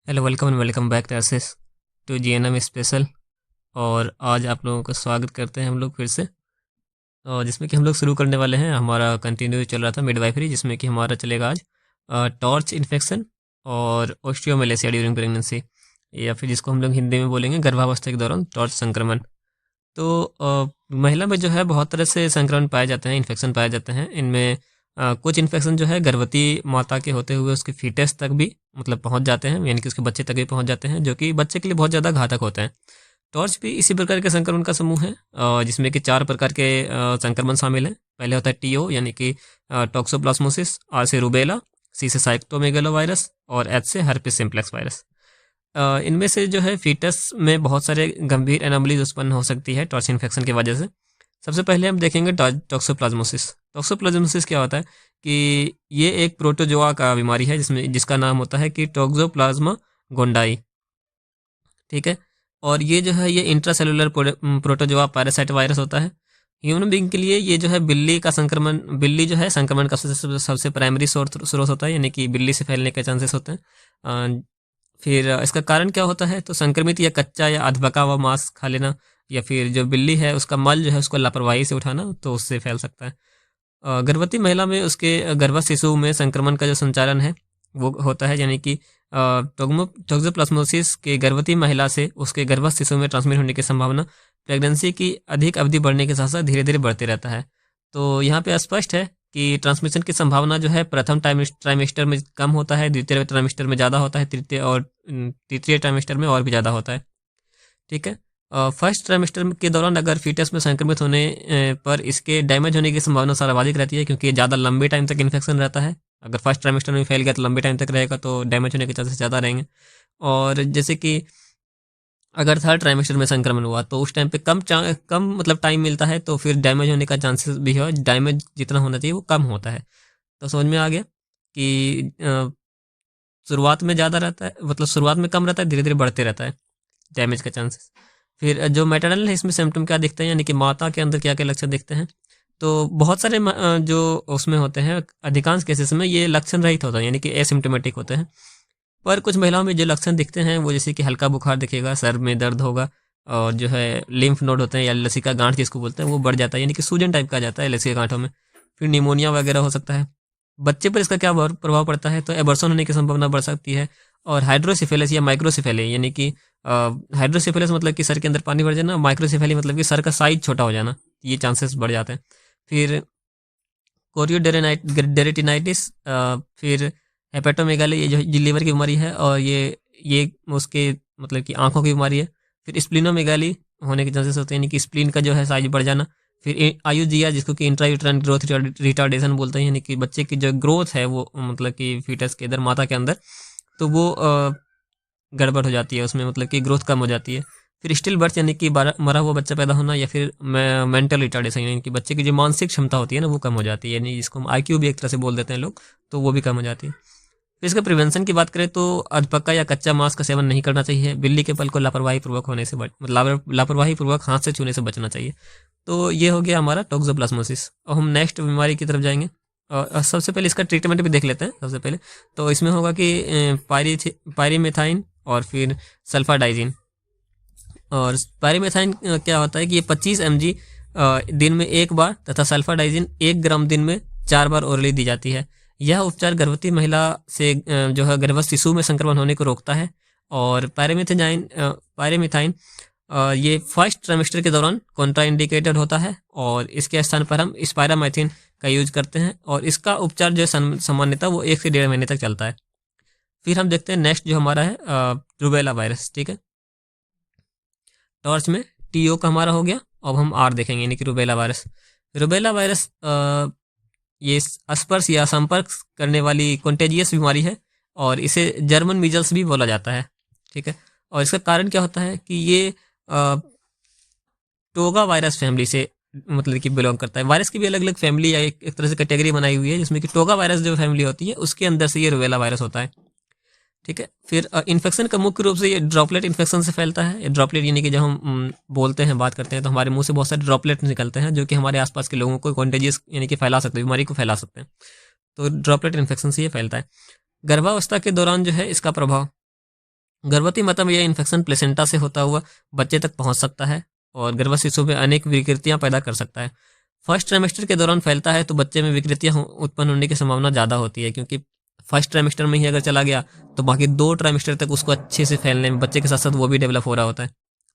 Hello, welcome and welcome back to access to GNM special. और आज आप लोगों का स्वागत करते हैं हम लोग फिर से। और जिसमें कि हम लोग शुरू करने वाले हैं, हमारा कंटिन्यू चल रहा था मिडवाइफरी, जिसमें कि हमारा चलेगा आज टॉर्च इन्फेक्शन और ओस्टियोमेलेसिया ड्यूरिंग प्रेगनेंसी, या फिर जिसको हम लोग हिंदी में बोलेंगे गर्भावस्था के दौरान टॉर्च संक्रमण। तो महिला में जो है बहुत तरह से संक्रमण पाए जाते हैं, इन्फेक्शन पाए जाते हैं। इनमें कुछ इन्फेक्शन जो है गर्भवती माता के होते हुए उसके फीटस तक भी मतलब पहुंच जाते हैं, यानी कि उसके बच्चे तक भी पहुंच जाते हैं, जो कि बच्चे के लिए बहुत ज़्यादा घातक होते हैं। टॉर्च भी इसी प्रकार के संक्रमण का समूह है, जिसमें कि 4 प्रकार के संक्रमण शामिल हैं। पहले होता है टीओ, यानी कि टॉक्सोप्लाज्मोसिस, आर से रूबेला, सी से साइटोमेगालो वायरस और एच से हर्पिस सिम्प्लेक्स वायरस। इनमें से जो है फीटस में बहुत सारे गंभीर एनोमलीज उत्पन्न हो सकती है टॉर्च इन्फेक्शन की वजह से। सबसे पहले हम देखेंगे टॉक्सोप्लाज्मोसिस। टॉक्सोप्लाज्मोसिस क्या होता है कि ये एक प्रोटोजोआ का बीमारी है, जिसका नाम होता है कि टोक्सोप्लाज्मा गोंडाई। ठीक है। और ये जो है ये इंट्रासेलुलर प्रोटोजोआ पैरासाइट वायरस होता है। ह्यूमन बीइंग के लिए ये जो है बिल्ली का संक्रमण, बिल्ली जो है संक्रमण का सबसे प्राइमरी स्रोत होता है, यानी कि बिल्ली से फैलने के चांसेस होते हैं। फिर इसका कारण क्या होता है, तो संक्रमित या कच्चा या अधपका हुआ मांस खा लेना, या फिर जो बिल्ली है उसका मल जो है उसको लापरवाही से उठाना, तो उससे फैल सकता है। गर्भवती महिला में उसके गर्भस्थ शिशु में संक्रमण का जो संचारण है वो होता है, यानी कि टोक्सोप्लाज्मोसिस के गर्भवती महिला से उसके गर्भस्थ शिशु में ट्रांसमिट होने की संभावना प्रेगनेंसी की अधिक अवधि बढ़ने के साथ साथ धीरे धीरे बढ़ते रहता है। तो यहाँ पे स्पष्ट है कि ट्रांसमिशन की संभावना जो है प्रथम ट्राइमेस्टर में कम होता है, द्वितीय ट्राइमेस्टर में ज़्यादा होता है, तृतीय ट्राइमेस्टर में और भी ज़्यादा होता है। ठीक है। फर्स्ट ट्राइमेस्टर के दौरान अगर फीटस में संक्रमित होने पर इसके डैमेज होने की संभावना सर्वाधिक रहती है, क्योंकि ये ज़्यादा लंबे टाइम तक इन्फेक्शन रहता है। अगर फर्स्ट ट्राइमेस्टर में फैल गया तो लंबे टाइम तक रहेगा, तो डैमेज होने के चांसेस ज़्यादा रहेंगे। और जैसे कि अगर थर्ड ट्राइमेस्टर में संक्रमण हुआ तो उस टाइम पे कम मतलब टाइम मिलता है, तो फिर डैमेज होने का चांसेस भी है, डैमेज जितना होना चाहिए वो कम होता है। तो समझ में आ गया कि शुरुआत में ज़्यादा रहता है, मतलब शुरुआत में कम रहता है, धीरे धीरे बढ़ते रहता है डैमेज का चांसेस। फिर जो मैटरनल है इसमें सिम्टम क्या दिखते हैं, यानी कि माता के अंदर क्या क्या लक्षण दिखते हैं। तो बहुत सारे जो उसमें होते हैं, अधिकांश केसेस में ये लक्षण रहित होता है, यानी कि एसिम्टोमेटिक होते हैं। पर कुछ महिलाओं में जो लक्षण दिखते हैं वो जैसे कि हल्का बुखार दिखेगा, सर में दर्द होगा, और जो है लिम्फ नोड होते हैं या लसिका गांठ जिसको बोलते हैं वो बढ़ जाता है, यानी कि सूजन टाइप का आ जाता है लसिका गांठों में। फिर निमोनिया वगैरह हो सकता है। बच्चे पर इसका क्या प्रभाव पड़ता है, तो एबर्सन होने की संभावना बढ़ सकती है। और हाइड्रोसिफेलिस या माइक्रोसिफेली, यानी कि हाइड्रोसिफेलिस मतलब कि सर के अंदर पानी भर जाना, माइक्रोसिफेली मतलब कि सर का साइज छोटा हो जाना, ये चांसेस बढ़ जाते हैं। फिर कोरियोडेरेटिनाइटिस, फिर हेपेटोमेगाली, ये जो लीवर की बीमारी है, और ये उसके मतलब कि आंखों की बीमारी है। फिर स्प्लिनोमेगाली होने के चांसेस होते हैं, यानी कि स्प्लीन का जो है साइज बढ़ जाना। फिर आयुजिया, जिसको कि इंट्रायूट्राइन ग्रोथ रिटार्डेशन बोलते हैं, यानी कि बच्चे की जो ग्रोथ है वो मतलब कि फीटस के अंदर, माता के अंदर, तो वो गड़बड़ हो जाती है, उसमें मतलब कि ग्रोथ कम हो जाती है। फिर स्टिल बर्थ, यानी कि मरा हुआ बच्चा पैदा होना, या फिर मेंटल रिटार्डेशन, यानी कि बच्चे की जो मानसिक क्षमता होती है ना वो कम हो जाती है, यानी जिसको हम आईक्यू भी एक तरह से बोल देते हैं लोग, तो वो भी कम हो जाती है। फिर इसका प्रिवेंशन की बात करें तो अधपका या कच्चा मांस का सेवन नहीं करना चाहिए। बिल्ली के पल को लापरवाही पूर्वक होने से लापरवाही पूर्वक हाथ से छूने से बचना चाहिए। तो ये हो गया हमारा टोक्सोप्लाज्मोसिस। और हम नेक्स्ट बीमारी की तरफ जाएंगे। और सबसे पहले इसका ट्रीटमेंट भी देख लेते हैं सबसे पहले। तो इसमें होगा कि पायरीमेथाइन और फिर सल्फाडाइजिन। और पायरीमेथाइन क्या होता है कि ये 25 mg दिन में एक बार, तथा सल्फाडाइजिन 1 ग्राम दिन में 4 बार ओरली दी जाती है। यह उपचार गर्भवती महिला से जो है गर्भस्थ शिशु में संक्रमण होने को रोकता है। और पायरीमेथाइन ये फर्स्ट ट्राइमेस्टर के दौरान कॉन्ट्राइंडिकेटेड होता है, और इसके स्थान पर हम स्पायरामाइथिन का यूज करते हैं। और इसका उपचार जो है सामान्यतः वो 1 से 1.5 महीने तक चलता है। फिर हम देखते हैं नेक्स्ट जो हमारा है रूबेला वायरस। ठीक है। टॉर्च में टीओ का हमारा हो गया। अब हम आर देखेंगे, यानी कि रूबेला वायरस। रूबेला वायरस ये स्पर्श या संपर्क करने वाली कॉन्टेजियस बीमारी है, और इसे जर्मन मीजल्स भी बोला जाता है। ठीक है। और इसका कारण क्या होता है कि ये टोगा वायरस फैमिली से मतलब कि बिलोंग करता है। वायरस की भी अलग अलग फैमिली या एक तरह से कैटेगरी बनाई हुई है, जिसमें कि टोगा वायरस जो फैमिली होती है उसके अंदर से ये रूबेला वायरस होता है। ठीक है। फिर इन्फेक्शन का मुख्य रूप से ये ड्रॉपलेट इन्फेक्शन से फैलता है। ये ड्रॉपलेट यानी कि जब हम बोलते हैं, बात करते हैं, तो हमारे मुंह से बहुत सारे ड्रॉपलेट निकलते हैं, जो कि हमारे आसपास के लोगों को कॉन्टेजियस यानी कि फैला सकते हैं, बीमारी को फैला सकते हैं। तो ड्रॉपलेट इन्फेक्शन से ये फैलता है। गर्भावस्था के दौरान जो है इसका प्रभाव, गर्भवती माता में यह इन्फेक्शन प्लेसेंटा से होता हुआ बच्चे तक पहुंच सकता है और गर्भवत शिशु में अनेक विकृतियां पैदा कर सकता है। फर्स्ट ट्राइमेस्टर के दौरान फैलता है तो बच्चे में विकृतियां उत्पन्न होने की संभावना ज़्यादा होती है, क्योंकि फर्स्ट ट्राइमेस्टर में ही अगर चला गया तो बाकी 2 ट्राइमेस्टर तक उसको अच्छे से फैलने में, बच्चे के साथ साथ वो भी डेवलप हो रहा होता है।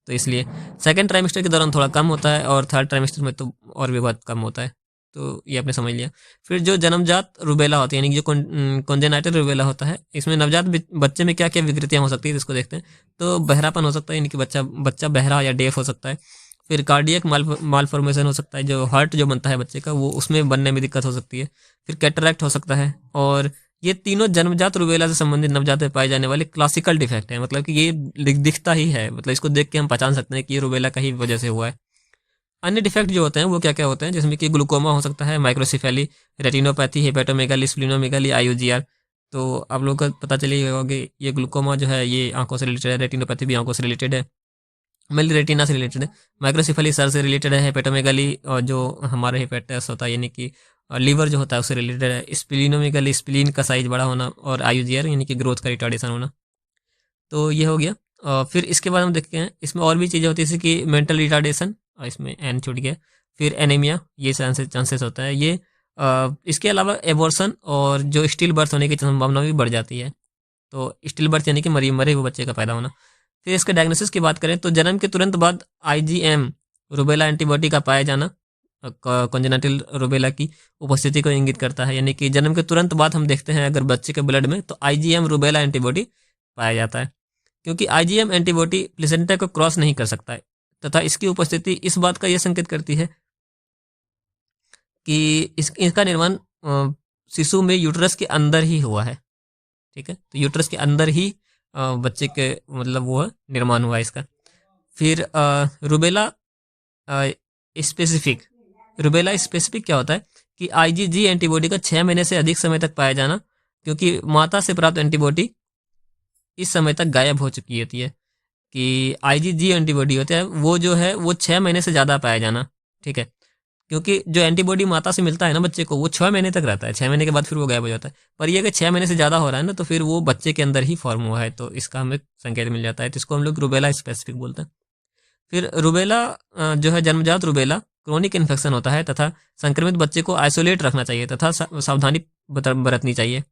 तो इसलिए सेकंड ट्राइमेस्टर के दौरान थोड़ा कम होता है और थर्ड ट्राइमेस्टर में तो और भी बहुत कम होता है। तो ये आपने समझ लिया। फिर जो जन्मजात रुबेला होती है, यानी कि जो कॉन्जेनाइटल रुबेला होता है, इसमें नवजात बच्चे में क्या क्या विकृतियां हो सकती है इसको देखते हैं। तो बहरापन हो सकता है, यानी कि बच्चा बहरा या डेफ हो सकता है। फिर कार्डियक मालफॉर्मेशन हो सकता है, जो हार्ट जो बनता है बच्चे का वो उसमें बनने में दिक्कत हो सकती है। फिर कैटरैक्ट हो सकता है। और ये तीनों जन्मजात रुबेला से संबंधित नवजात में पाए जाने वाले क्लासिकल डिफेक्ट है, मतलब कि ये दिखता ही है, मतलब इसको देख के हम पहचान सकते हैं कि ये रुबेला का ही वजह से हुआ है। अन्य डिफेक्ट जो होते हैं वो क्या क्या होते हैं, जिसमें कि ग्लूकोमा हो सकता है, microcephaly, retinopathy, hepatomegaly, splenomegaly, IUGR. तो आप लोगों को पता चलिए होगा कि ये ग्लूकोमा जो है ये आंखों से रिलेटेड है, रेटिनोपैथी भी आंखों से रिलेटेड है, मेनली रेटिना से रिलेटेड है, माइक्रोसिफेली सर से रिलेटेड है, हेपेटोमेगाली और जो हमारे हेपेटस होता है यानी कि लीवर जो होता है उससे रिलेटेड है, स्प्लीनोमेगाली स्प्लीन का साइज बड़ा होना, और आईयूजीआर यानी कि ग्रोथ का रिटार्डेशन होना। तो ये हो गया। फिर इसके बाद हम देखते हैं इसमें और भी चीज़ें होती है, जैसे कि मेंटल रिटार्डेशन, इसमें एन छूट गया। फिर एनीमिया, ये चांसेस होता है ये। इसके अलावा एबॉर्शन और जो स्टिल बर्थ होने की संभावना भी बढ़ जाती है। तो स्टिल बर्थ यानी कि मरे हुए बच्चे का पैदा होना। फिर इसके डायग्नोसिस की बात करें तो जन्म के तुरंत बाद आईजीएम रुबेला एंटीबॉडी का पाया जाना कॉन्जेनिटल रुबेला की उपस्थिति को इंगित करता है, यानी कि जन्म के तुरंत बाद हम देखते हैं अगर बच्चे के ब्लड में तो आईजीएम रुबेला एंटीबॉडी पाया जाता है, क्योंकि आईजीएम एंटीबॉडी प्लेसेंटा को क्रॉस नहीं कर सकता है, तथा इसकी उपस्थिति इस बात का यह संकेत करती है कि इसका निर्माण शिशु में यूट्रस के अंदर ही हुआ है। ठीक है, तो यूट्रस के अंदर ही बच्चे के मतलब वो निर्माण हुआ है इसका। फिर रुबेला स्पेसिफिक, रुबेला स्पेसिफिक क्या होता है कि आईजीजी एंटीबॉडी का 6 महीने से अधिक समय तक पाया जाना, क्योंकि माता से प्राप्त एंटीबॉडी इस समय तक गायब हो चुकी होती है। कि आईजीजी एंटीबॉडी होता है वो जो है वो 6 महीने से ज़्यादा पाया जाना। ठीक है, क्योंकि जो एंटीबॉडी माता से मिलता है ना बच्चे को वो 6 महीने तक रहता है, 6 महीने के बाद फिर वो गायब हो जाता है। पर ये अगर 6 महीने से ज़्यादा हो रहा है ना तो फिर वो बच्चे के अंदर ही फॉर्म हुआ है, तो इसका हमें संकेत मिल जाता है। तो इसको हम लोग रुबेला स्पेसिफिक बोलते हैं। फिर रुबेला जो है जन्मजात रुबेला क्रोनिक इन्फेक्शन होता है तथा संक्रमित बच्चे को आइसोलेट रखना चाहिए तथा सावधानी बरतनी चाहिए।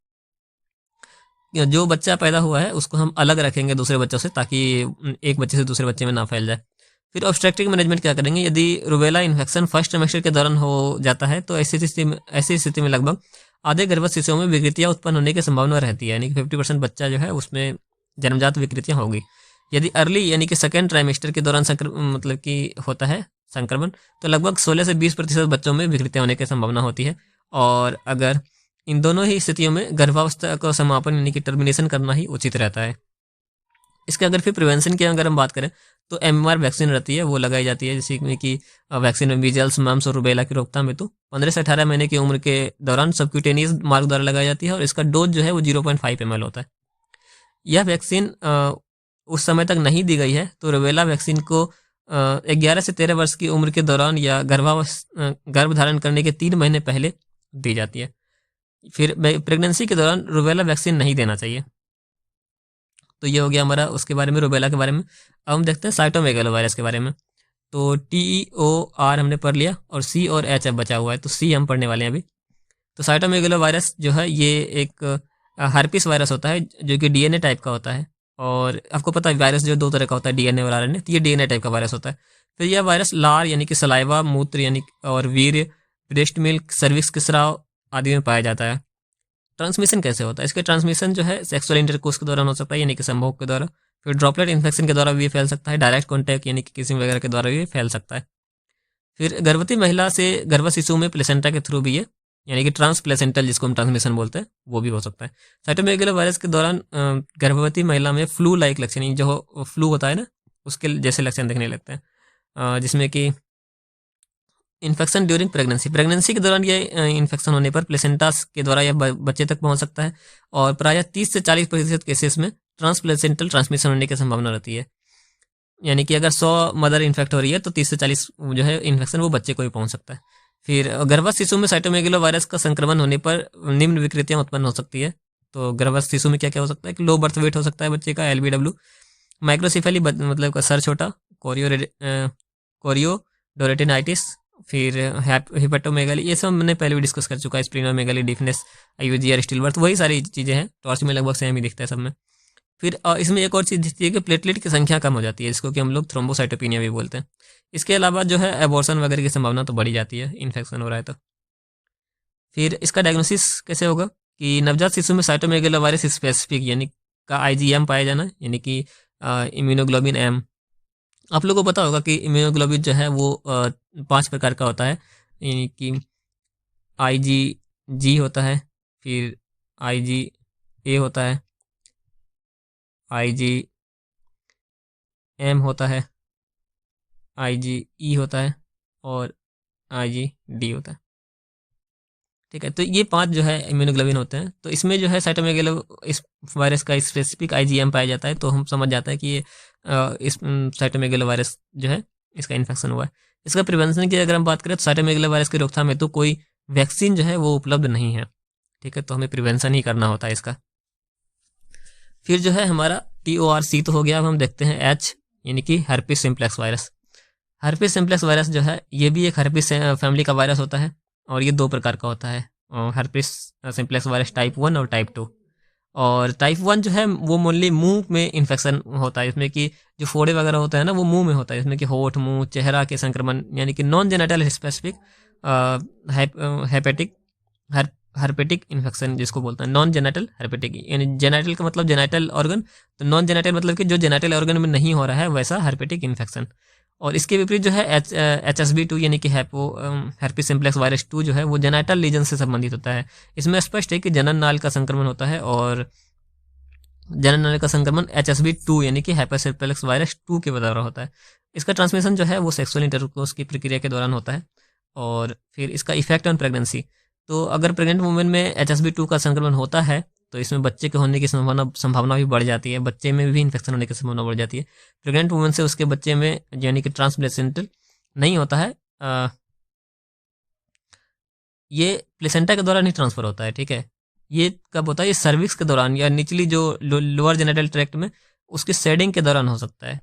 जो बच्चा पैदा हुआ है उसको हम अलग रखेंगे दूसरे बच्चों से, ताकि एक बच्चे से दूसरे बच्चे में ना फैल जाए। फिर ऑब्स्ट्रक्टिव मैनेजमेंट क्या करेंगे, यदि रुबेला इन्फेक्शन फर्स्ट ट्राइमेस्टर के दौरान हो जाता है तो ऐसी स्थिति में लगभग आधे गर्भवत शिशुओं में विकृतियां उत्पन्न होने की संभावना रहती है, यानी कि 50% बच्चा जो है उसमें जन्मजात विकृतियां होगी। यदि अर्ली यानी कि सेकेंड ट्राइमेस्टर के दौरान मतलब कि होता है संक्रमण, तो लगभग 16 से 20% बच्चों में विकृतियां होने की संभावना होती है। और अगर इन दोनों ही स्थितियों में गर्भावस्था का समापन यानी कि टर्मिनेशन करना ही उचित रहता है। इसके अगर फिर प्रिवेंशन की अगर हम बात करें तो एमएमआर वैक्सीन रहती है वो लगाई जाती है, जैसे कि वैक्सीन में मीजल्स, मम्स और रुबेला की रोकथाम हेतु 15 से 18 महीने की उम्र के दौरान सबक्यूटेनियस मार्ग द्वारा लगाई जाती है और इसका डोज जो है वो 0.5 ml होता है। यह वैक्सीन उस समय तक नहीं दी गई है तो रुबेला वैक्सीन को 11 से 13 वर्ष की उम्र के दौरान या गर्भ धारण करने के 3 महीने पहले दी जाती है। फिर प्रेगनेंसी के दौरान रुबेला वैक्सीन नहीं देना चाहिए। तो ये हो गया हमारा उसके बारे में, रुबेला के बारे में। अब हम देखते हैं साइटोमेगालो वायरस के बारे में। तो TOR हमने पढ़ लिया और C और H अब बचा हुआ है, तो C हम पढ़ने वाले हैं अभी। तो साइटोमेगालो वायरस जो है ये एक हार्पिस वायरस होता है जो कि DNA टाइप का होता है। और आपको पता है वायरस जो 2 तरह का होता है, DNA और RNA, तो ये DNA टाइप का वायरस होता है। फिर यह वायरस लार यानी कि सलाइवा, मूत्र यानी और वीर्य, ब्रेस्ट मिल्क, सर्विक्स के स्राव आदि में पाया जाता है। ट्रांसमिशन कैसे होता है, इसके ट्रांसमिशन जो है सेक्सुअल इंटरकोर्स के दौरान हो सकता है यानी कि संभोग के द्वारा। फिर ड्रॉपलेट इन्फेक्शन के द्वारा भी फैल सकता है, डायरेक्ट कॉन्टैक्ट यानी कि किसिंग वगैरह के द्वारा भी फैल सकता है। फिर गर्भवती महिला से गर्भवत शिशु में प्लेसेंटा के थ्रू भी है, यानी कि ट्रांस प्लेसेंटल जिसको हम ट्रांसमिशन बोलते हैं वो भी हो सकता है। साइटोमेगालो वायरस के दौरान गर्भवती महिला में फ्लू लाइक लक्षण, जो फ्लू होता है ना उसके जैसे लक्षण दिखने लगते हैं, जिसमें कि इन्फेक्शन ड्यूरिंग प्रेगनेंसी के दौरान ये इन्फेक्शन होने पर प्लेसेंटा के द्वारा यह बच्चे तक पहुंच सकता है और प्रायः 30 से 40% केसेस में ट्रांसप्लेसेंटल ट्रांसमिशन होने की संभावना रहती है। यानी कि अगर 100 मदर इन्फेक्ट हो रही है तो 30 से 40 जो है इन्फेक्शन वो बच्चे को भी पहुंच सकता है। फिर गर्भवत शिशु में साइटोमेगालो वायरस का संक्रमण होने पर निम्न विकृतियां उत्पन्न हो सकती है। तो गर्भस्थ शिशु में क्या क्या हो सकता है कि लो बर्थ वेट हो सकता है बच्चे का, LBW, माइक्रोसिफेली मतलब का सर छोटा, कोरियोडोरेटिनाइटिस, फिर हिपेटोमेगाली, ये सब मैंने पहले भी डिस्कस कर चुका है, splenomegaly, deafness, IUGR, still birth, वही सारी चीज़ें हैं। टॉर्च में लगभग सेम ही दिखता है सब में। फिर इसमें एक और चीज़ दिखती है कि प्लेटलेट की संख्या कम हो जाती है, जिसको कि हम लोग थ्रोम्बोसाइटोपिनिया भी बोलते हैं। इसके अलावा जो है एबॉर्शन वगैरह की संभावना तो बढ़ी जाती है, इन्फेक्शन हो रहा है तो। फिर इसका डायग्नोसिस कैसे होगा कि नवजात शिशु में साइटोमेगालोवायरस स्पेसिफिक यानी का IgM पाया जाना, यानी कि इम्यूनोग्लोबिन M। आप लोगों को पता होगा कि इम्यूनोग्लोबिन जो है वो 5 प्रकार का होता है, यानी कि IgG होता है, फिर IgA होता है, IgM होता है, IgE होता है और IgD होता है। ठीक है, तो ये 5 जो है इम्यूनोग्लोबिन होते हैं। तो इसमें जो है साइटोमेगालो इस वायरस का स्पेसिफिक IgM पाया जाता है, तो हम समझ जाता है कि ये इस साइटोमेगालो वायरस जो है इसका इन्फेक्शन हुआ है। इसका प्रिवेंशन की अगर हम बात करें तो साइटोमेगालो वायरस की रोकथाम में तो कोई वैक्सीन जो है वो उपलब्ध नहीं है। ठीक है, तो हमें प्रिवेंशन ही करना होता है इसका। फिर जो है हमारा TORC तो हो गया। अब हम देखते हैं H, यानी कि herpes simplex virus. Herpes simplex virus जो है ये भी एक हर्पिस फैमिली का वायरस होता है, और ये 2 प्रकार का होता है, हर्पिस सिम्प्लेक्स वायरस टाइप 1 और टाइप 2। और टाइप 1 जो है वो मोनली मुंह में इन्फेक्शन होता है, इसमें कि जो फोड़े वगैरह होता है ना वो मुंह में होता है, इसमें कि होठ, मुंह, चेहरा के संक्रमण, यानी कि non genital specific hepatic herpetic infection जिसको बोलते हैं, नॉन जेनेटल हर्पेटिक, यानी जेनेटल का मतलब जेनेटल ऑर्गन, तो नॉन जेनेटल मतलब कि जो जेनेटल ऑर्गन में नहीं हो रहा है वैसा हर्पेटिक इन्फेक्शन। और इसके विपरीत जो है HSV2 यानी कि हर्पिस सिम्प्लेक्स वायरस 2 जो है वो जेनाइटल लीजन से संबंधित होता है। इसमें स्पष्ट है कि जनन नाल का संक्रमण होता है, और जनन नाल का संक्रमण HSV2 यानी कि हर्पिस सिम्प्लेक्स वायरस 2 के द्वारा होता है। इसका ट्रांसमिशन जो है वो सेक्सुअल इंटरकोर्स की प्रक्रिया के दौरान होता है। और फिर इसका इफेक्ट ऑन प्रेगनेंसी, तो अगर प्रेग्नेंट वुमेन में HSV2 का संक्रमण होता है तो इसमें बच्चे के होने की संभावना भी बढ़ जाती है, बच्चे में भी इन्फेक्शन होने की संभावना बढ़ जाती है। प्रेग्नेंट वुमेन से उसके बच्चे में यानी कि ट्रांसप्लेसेंटल नहीं होता है, ये प्लेसेंटा के दौरान ही ट्रांसफर होता है। ठीक है, ये कब होता है, ये सर्विक्स के दौरान या निचली जो लोअर जेनिटल ट्रैक्ट में उसकी शेडिंग के दौरान हो सकता है,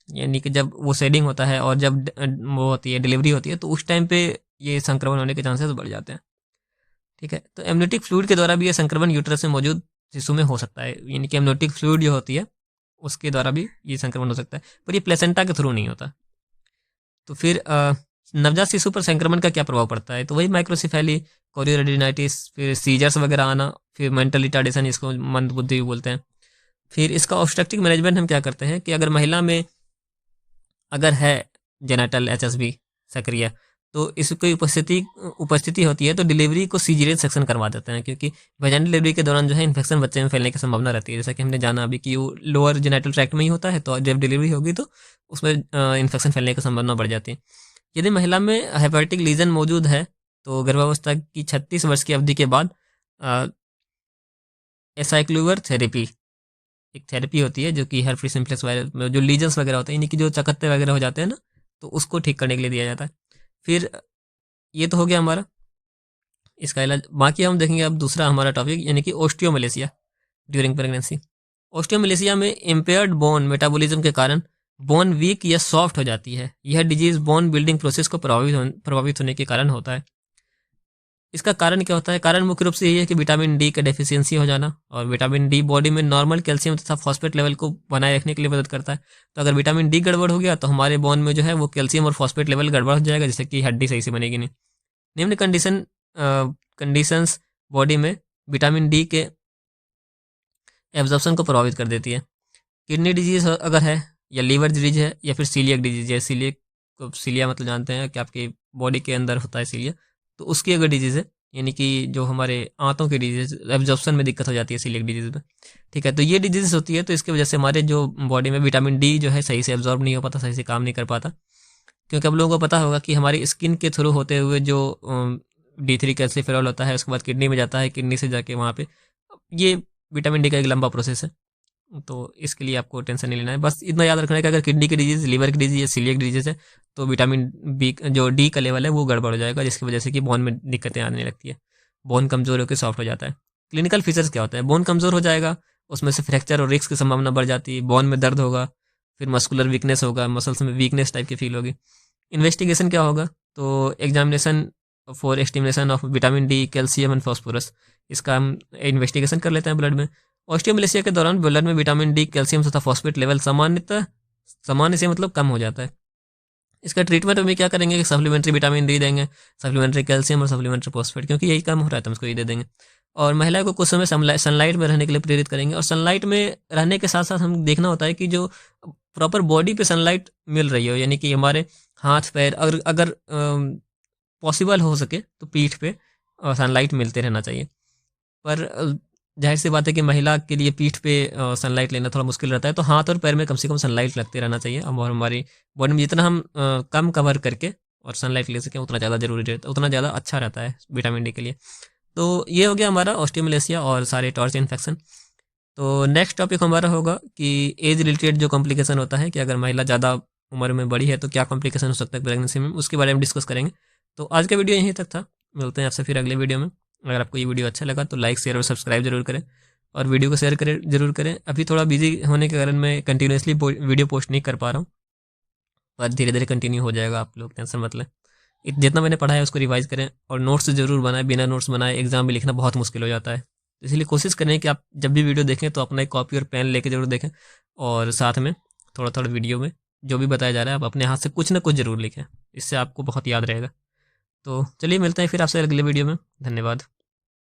यानी कि जब वो शेडिंग होता है और जब वो होती है डिलीवरी होती है तो उस टाइम पे ये संक्रमण होने के चांसेस बढ़ जाते हैं। ठीक है, तो एमनियोटिक फ्लूइड के द्वारा भी ये संक्रमण यूट्रस में मौजूद शिशु में हो सकता है, यानी कि एमनियोटिक फ्लूइड जो होती है उसके द्वारा भी ये संक्रमण हो सकता है, पर ये प्लेसेंटा के थ्रू नहीं होता। तो फिर नवजात शिशु पर संक्रमण का क्या प्रभाव पड़ता है, तो वही माइक्रोसिफेली, कोरियोरेडिनाइटिस, फिर सीजर्स वगैरह आना, फिर मेंटल रिटार्डेशन, इसको मंदबुद्धि भी बोलते हैं। फिर इसका ऑब्स्ट्रक्टिव मैनेजमेंट हम क्या करते हैं कि अगर महिला में अगर है जेनेटल HSV सक्रिय तो इसकी उपस्थिति होती है तो डिलीवरी को सीजरियन सेक्शन करवा देते हैं, क्योंकि वेजाइनल डिलीवरी के दौरान जो है इन्फेक्शन बच्चे में फैलने की संभावना रहती है। जैसा कि हमने जाना अभी कि वो लोअर जेनेटल ट्रैक्ट में ही होता है, तो जब डिलीवरी होगी तो उसमें इन्फेक्शन फैलने की संभावना बढ़ जाती है। यदि महिला में हेपेटिक लीजन मौजूद है तो गर्भावस्था की 36 वर्ष की अवधि के बाद एसाइक्लूवर थेरेपी एक थेरेपी होती है जो कि हर्पिस सिम्प्लेक्स वायरस में जो लीजन्स वगैरह होते हैं, यानी कि जो चकत्ते वगैरह हो जाते हैं ना, तो उसको ठीक करने के लिए दिया जाता है। फिर ये तो हो गया हमारा इसका इलाज। बाकी हम देखेंगे अब दूसरा हमारा टॉपिक, यानी कि ओस्टियोमलेशिया ड्यूरिंग प्रेगनेंसी। ओस्टियोमलेशिया में इम्पेयर्ड बोन मेटाबॉलिज्म के कारण बोन वीक या सॉफ्ट हो जाती है। यह डिजीज बोन बिल्डिंग प्रोसेस को प्रभावित होने के कारण होता है। इसका कारण क्या होता है, कारण मुख्य रूप से यही है कि विटामिन डी का डेफिशिएंसी हो जाना, और विटामिन डी बॉडी में नॉर्मल कैल्शियम तथा फॉस्फेट लेवल को बनाए रखने के लिए मदद करता है। तो अगर विटामिन डी गड़बड़ हो गया तो हमारे बोन में जो है वो कैल्शियम और फॉस्फेट लेवल गड़बड़ हो जाएगा, जिससे कि हड्डी सही से बनेगी नहीं। निम्न कंडीशंस बॉडी में विटामिन डी के एब्जॉर्प्शन को प्रभावित कर देती है। किडनी डिजीज अगर है, या लीवर डिजीज है, या फिर सीलियक डिजीज है, सीलिया मतलब जानते हैं कि आपकी बॉडी के अंदर होता है सीलिया, तो उसकी अगर डिजीज़ है, यानी कि जो हमारे आंतों की डिजीज, एब्जॉर्प्शन में दिक्कत हो जाती है सीलियक डिजीज में। ठीक है, तो ये डिजीज होती है, तो इसकी वजह से हमारे जो बॉडी में विटामिन डी जो है सही से एब्जॉर्ब नहीं हो पाता, सही से काम नहीं कर पाता। क्योंकि आप लोगों को पता होगा कि हमारी स्किन के थ्रू होते हुए जो D3 कैल्सिफेरॉल होता है उसके बाद किडनी में जाता है, किडनी से जाके वहाँ पे ये विटामिन डी का एक लंबा प्रोसेस है, तो इसके लिए आपको टेंशन नहीं लेना है। बस इतना याद रखना है कि अगर किडनी की डिजीज़, लीवर की डिजीज़ या सीलियक डिजीज़ है तो विटामिन बी जो डी का लेवल है वो गड़बड़ हो जाएगा, जिसकी वजह से कि बोन में दिक्कतें आने लगती है, बोन कमज़ोर होकर सॉफ्ट हो जाता है। क्लिनिकल फीचर्स क्या होता है, बोन कमज़ोर हो जाएगा, उसमें से फ्रैक्चर और रिस्क की संभावना बढ़ जाती है, बोन में दर्द होगा, फिर मस्कुलर वीकनेस होगा, मसल्स में वीकनेस टाइप की फील होगी। इन्वेस्टिगेशन क्या होगा, तो examination for estimation of vitamin D, calcium and phosphorus, इसका हम इन्वेस्टिगेशन कर लेते हैं ब्लड में। ऑस्टियोमलेसिया के दौरान ब्लड में विटामिन डी, कैल्शियम तथा फॉस्फेट लेवल सामान्य से मतलब कम हो जाता है। इसका ट्रीटमेंट में क्या करेंगे कि सप्लीमेंट्री विटामिन डी देंगे, सप्लीमेंट्री कैल्शियम और सप्लीमेंट्री फॉस्फेट, क्योंकि यही कम हो रहा है तो हम इसको ये दे देंगे। और महिला को कुछ समय सनलाइट में रहने के लिए प्रेरित करेंगे, और सनलाइट में रहने के साथ साथ हम देखना होता है कि जो प्रॉपर बॉडी पे सनलाइट मिल रही हो, यानी कि हमारे हाथ पैर, अगर अगर पॉसिबल हो सके तो पीठ पे सनलाइट मिलते रहना चाहिए। पर जाहिर सी बात है कि महिला के लिए पीठ पे सनलाइट लेना थोड़ा मुश्किल रहता है, तो हाथ और पैर में कम से कम सनलाइट लगते रहना चाहिए। और हमारी बॉडी में जितना हम कम कवर करके और सनलाइट ले सकें उतना ज़्यादा ज़रूरी रहता है, उतना ज़्यादा अच्छा रहता है विटामिन डी के लिए। तो ये हो गया हमारा ऑस्टियोमलेसिया और सारे टॉर्च इन्फेक्शन। तो नेक्स्ट टॉपिक हमारा होगा कि एज रिलेटेड जो कॉम्प्लिकेशन होता है, कि अगर महिला ज़्यादा उम्र में बड़ी है तो क्या कॉम्प्लिकेशन हो सकता है प्रेगनेंसी में, उसके बारे में डिस्कस करेंगे। तो आज का वीडियो यहीं तक था, मिलते हैं आपसे फिर अगले वीडियो में। अगर आपको ये वीडियो अच्छा लगा तो लाइक, शेयर और सब्सक्राइब जरूर करें, और वीडियो को शेयर करें जरूर करें। अभी थोड़ा बिजी होने के कारण मैं कंटिन्यूसली वीडियो पोस्ट नहीं कर पा रहा हूँ, पर धीरे धीरे कंटिन्यू हो जाएगा, आप लोग टेंशन मत लें। जितना मैंने पढ़ा है उसको रिवाइज करें, और नोट्स ज़रूर बनाएं, बिना नोट्स बनाए एग्जाम में लिखना बहुत मुश्किल हो जाता है। तो इसलिए कोशिश करें कि आप जब भी वीडियो देखें तो अपना एक कॉपी और पेन लेके जरूर देखें, और साथ में थोड़ा थोड़ा वीडियो में जो भी बताया जा रहा है आप अपने हाथ से कुछ ना कुछ ज़रूर लिखें, इससे आपको बहुत याद रहेगा। तो चलिए मिलते हैं फिर आपसे अगले वीडियो में, धन्यवाद।